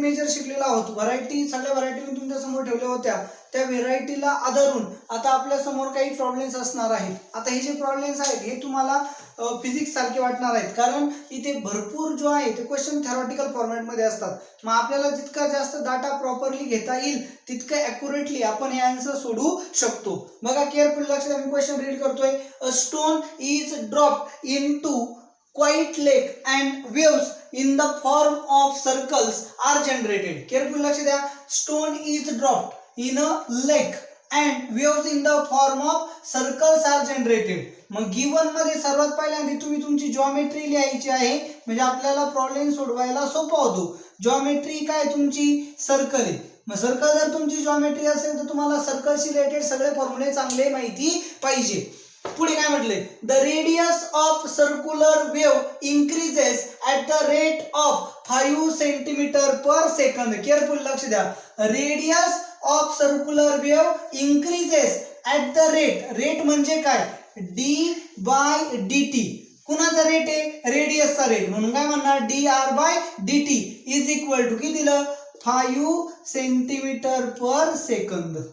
Major शिकलेलो आहोत. Variety सगळ्या व्हरायटी मी तुमच्या समोर ठेवल्या होत्या. त्या व्हेरायटीला आधारून आता आपल्या समोर काही प्रॉब्लेम्स असणार आहेत. आता हे जे प्रॉब्लेम्स आहेत हे तुम्हाला फिजिक्स सारखे वाटणार आहेत, कारण इथे भरपूर जो आहे ते क्वेश्चन थेरॉटिकल फॉर्मॅटमध्ये असतात. मग आपल्याला जितका जास्त डाटा प्रॉपरली घेता येईल तितकं ॲक्युरेटली आपण हे आन्सर सोडवू शकतो. बघा केअरफुल लक्ष द्या, मी क्वेश्चन रीड करतोय. A stone is dropped into quite lake and waves in the form of circles are generated. Careful लक्ष द्या. Stone is dropped in a lake and waves in the form of circles are generated. मग given मध्ये सर्वात पहिल्यांदा तुम्ही तुमची geometry लिहायची आहे, म्हणजे आपल्याला प्रॉब्लेम सोडवायला सोपा होतो. जॉमेट्री काय तुमची सर्कल आहे. मग सर्कल जर तुमची जॉमेट्री असेल तर तुम्हाला सर्कलशी रिलेटेड सगळे फॉर्म्युले चांगले माहिती पाहिजे. पुढे काय म्हटले, the radius of circular wave increases at the rate of 5 centimetre per second. Careful लक्ष द्या. Radius of circular wave increases at the rate म्हणजे काय, डी बाय डी टी. कुणाचा रेट आहे, रेडियसचा रेट, म्हणून काय म्हणणार D R by D T is equal to किती दिलं, 5 centimetre per second.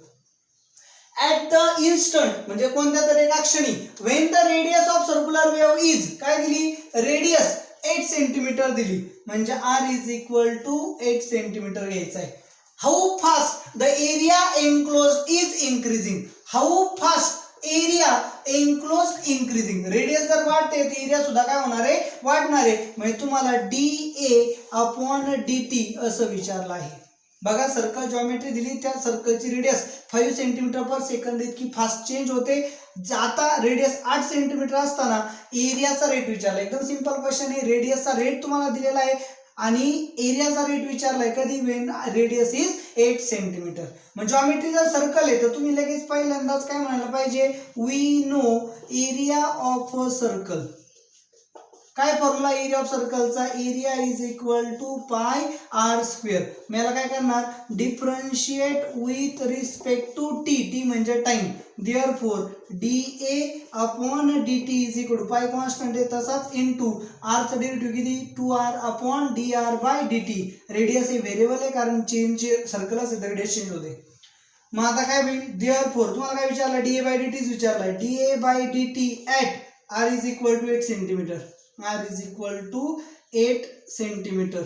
At the instant म्हणजे कोणत्या तरी एका क्षणी, when the radius of circular wave is काय दिली, रेडियस 8 सेंटीमीटर दिली, म्हणजे R is equal to 8 centimetre घ्यायचं आहे. How fast the area enclosed is increasing. How fast area enclosed increasing. Radius जर वाढते तर एरिया सुद्धा काय होणार आहे, वाढणार आहे. म्हणजे तुम्हाला D A upon D T असं विचारलं आहे. बघा सर्कल जॉमेट्री दिली, त्या सर्कलची रेडियस 5 सेंटीमीटर पर सेकंद इतकी फास्ट चेंज होते. आता रेडियस 8 सेंटीमीटर असताना एरियाचा रेट विचारला. एकदम सिंपल क्वेश्चन आहे. रेडियसचा रेट तुम्हाला दिलेला आहे आणि एरियाचा रेट विचारलाय कधी, वेन रेडियस इज 8 सेंटीमीटर. मग जॉमेट्री जर सर्कल आहे तर तुम्ही लगेच पहिल्यांदाच काय म्हणायला पाहिजे, we know area of a circle. काय फॉर्म्युला एरिया ऑफ सर्कलचा, area is equal to pi r square. मला काय करणार, differentiate with respect to t. T म्हणजे time. Therefore D A upon D T is equal to pi constant आहे तसाच into आरचा derivative किती, 2r upon D R by D T. Radius हे variable आहे कारण चेंज सर्कल असेल तर रेडियस चेंज होते. मग आता काय होईल, देअरफॉर तुम्हाला काय विचारलं, डी ए बाय डी टीच विचारलाय. D a by D t at r is equal to 8 centimetre. r is equal to 8 centimetre.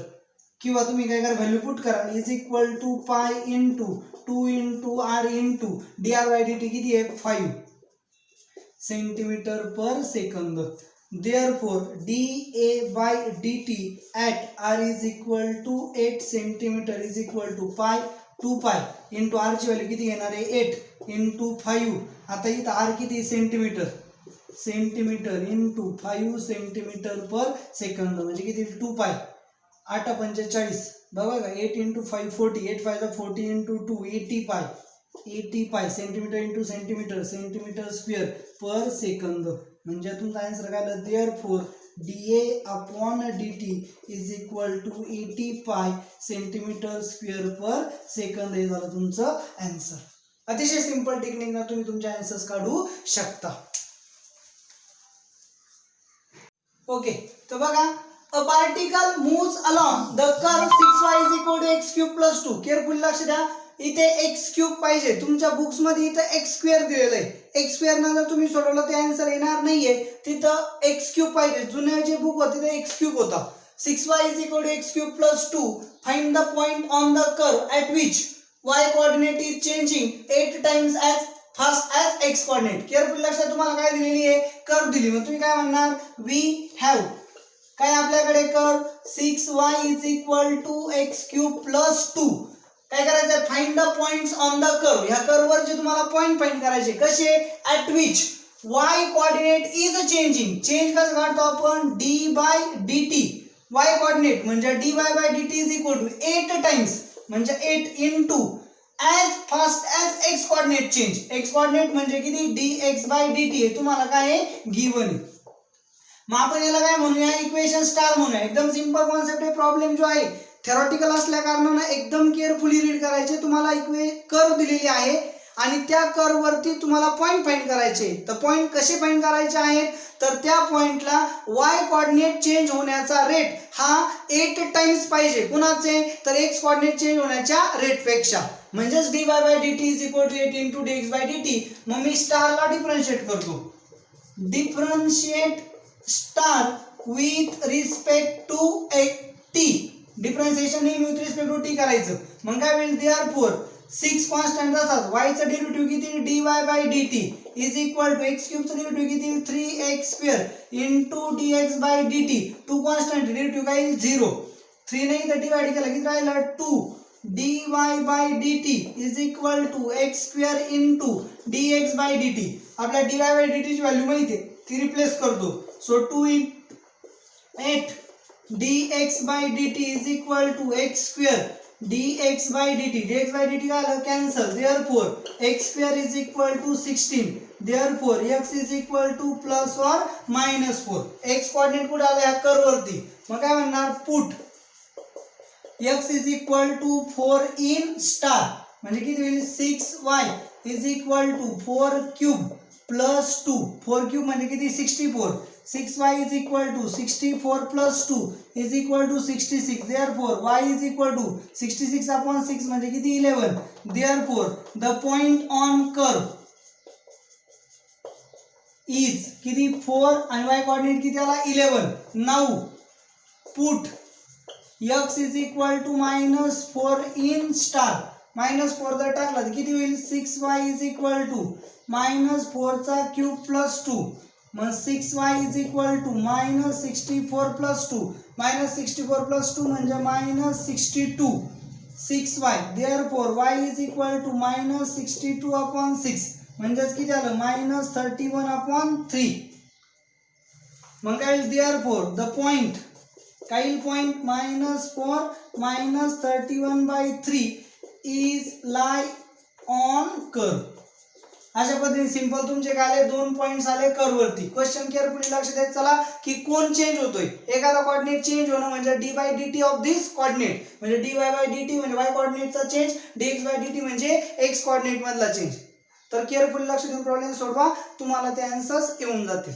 किंवा तुम्ही काय करा, व्हॅल्यू पुट करा, is equal to pi into 2 into r into d R by D t किती आहे, 5 centimetre per second. Therefore D a by D t at r is equal to 8 centimetre is equal to पाय 2 pi into R ची value किती येणार आहे, 8 into 5. आता इथं R किती, centimetre, centimetre into 5 centimetre per second म्हणजे किती, 2 पाय. 8 45 बघा का, 8 into 5 40, 8 5 40 into 2 80 pi, 80 pi centimetre into centimetre, centimetre square per second. म्हणजे तुमचा आन्सर काय आला, therefore D A upon D T is equal to 80 pi centimetre square per second. हे झालं तुमचं आन्सर. अतिशय सिंपल टेक्निकनं तुम्ही तुमचे आन्सर्स काढू शकता. ओके, तर बघा, a particle moves along the curve 6y is equal to x cube plus 2. Careful लक्ष द्या, इथे x क्यूब पाहिजे. तुमच्या बुक्स मध्ये इथं x स्क्वेअर दिलेलं आहे. x स्क्वेअर नंतर तुम्ही सोडवलं ते आन्सर येणार नाहीये, तिथं x क्यूब पाहिजे. जुने जे बुक होते ते x क्यूब होता. 6y is equal to x cube plus 2. Find the point on the curve at which y coordinate is changing 8 times as fast as x coordinate. Careful लक्षात, तुम्हाला काय दिलेली आहे, कर्व दिली. मग तुम्ही काय म्हणणार, वी हॅव काय आपल्याकडे curve 6y is equal to x cube plus 2. काय करायचं, find the points on the curve. ह्या कर्व वर जे तुम्हाला पॉइंट फाइंड करायचे, कसे, at which y coordinate is changing. Change कसं काढतो आपण, d by dt. y coordinate म्हणजे dy by dt is equal to 8 times म्हणजे 8 into as fast as x coordinate change. x coordinate म्हणजे किती, dx by dt. हे तुम्हाला काय आहे, गिवन आहे. मग आपण याला काय म्हणूया, इक्वेशन स्टार म्हणूया. एकदम सिंपल कॉन्सेप्ट आहे. प्रॉब्लेम जो आहे थेरॉटिकल असल्या कारणाने एकदम केअरफुली रीड करायचे. तुम्हाला कर्व दिलेली आहे आणि त्या कर्व वरती तुम्हाला पॉईंट फाइंड करायचे. तर पॉईंट कसे फाइंड करायचे आहेत, तर त्या पॉइंटला वाय कोऑर्डिनेट चेंज होण्याचा रेट हा 8 टाइम्स पाहिजे. कुणाचे, तर एक्स कोऑर्डिनेट चेंज होण्याच्या रेट पेक्षा. म्हणजेच dy by dt is equal to 8 into dx by dt. मग मी स्टारला डिफरन्शिएट करतो. Differentiate star with respect to t. Differentiation नेहमी विथ रिस्पेक्ट टू t करायचं. मग काय होईल, देअरफॉर 6 कॉन्स्टंट असतात. y चा डेरिव्हेटिव्ह किती, dy by dt is equal to x cube चा डेरिव्हेटिव्ह किती, 3x square into dx by dt. 2 constant, derivative काय येईल 0. 3 नाही तर डिवाइड केला किती राहिला 2. dy by dt is equal to x square into dx by dt. आपल्या dy बाय dt ची व्हॅल्यू माहिती आहे, ती रिप्लेस करतो. So 2 in 8 dx by dt is equal to x square dx by dt. dx by dt काय आलं, cancel. therefore x square is equal to 16. therefore x is equal to plus or minus 4. x coordinate कुठे आला, ह्या curve वरती. मग काय म्हणणार, put x is equal to 4 in star म्हणजे किती होईल, 6y is equal to 4 cube plus 2. 4 cube म्हणजे किती, 64. 6y is equal to 64 plus 2 is equal to 66. therefore y is equal to 66 upon 6 म्हणजे किती, 11. therefore the point on curve is किती, 4 आणि y coordinate किती आला, 11. now put x is equal to -4 in star. -4 जर टाकला तर किती होईल, 6y is equal to -4 चा क्यूब प्लस 2. मग 6y is equal to -64 plus 2. -64 plus 2 म्हणजे -62. 6y. therefore y is equal to -62 upon 6 म्हणजेच किती आलं, -31 upon 3. मग काय, therefore the point काय point -4 -31/3 is lie on curve. अशा पद्धतीने सिंपल तुमचे काय आले, 2 पॉइंट्स आले कर्व वरती. क्वेश्चन केअरफुली लक्ष द्यायचं चला की कोण चेंज होतोय. एखादा कोऑर्डिनेट चेंज होणं म्हणजे dy by dt of this coordinate म्हणजे dy by dt म्हणजे y कोऑर्डिनेटचा चेंज, dx by dt म्हणजे x कोऑर्डिनेट मधला चेंज. तर केअरफुली लक्ष देऊन प्रॉब्लेम सोडवा, तुम्हाला ते आन्सर्स येऊन जातील.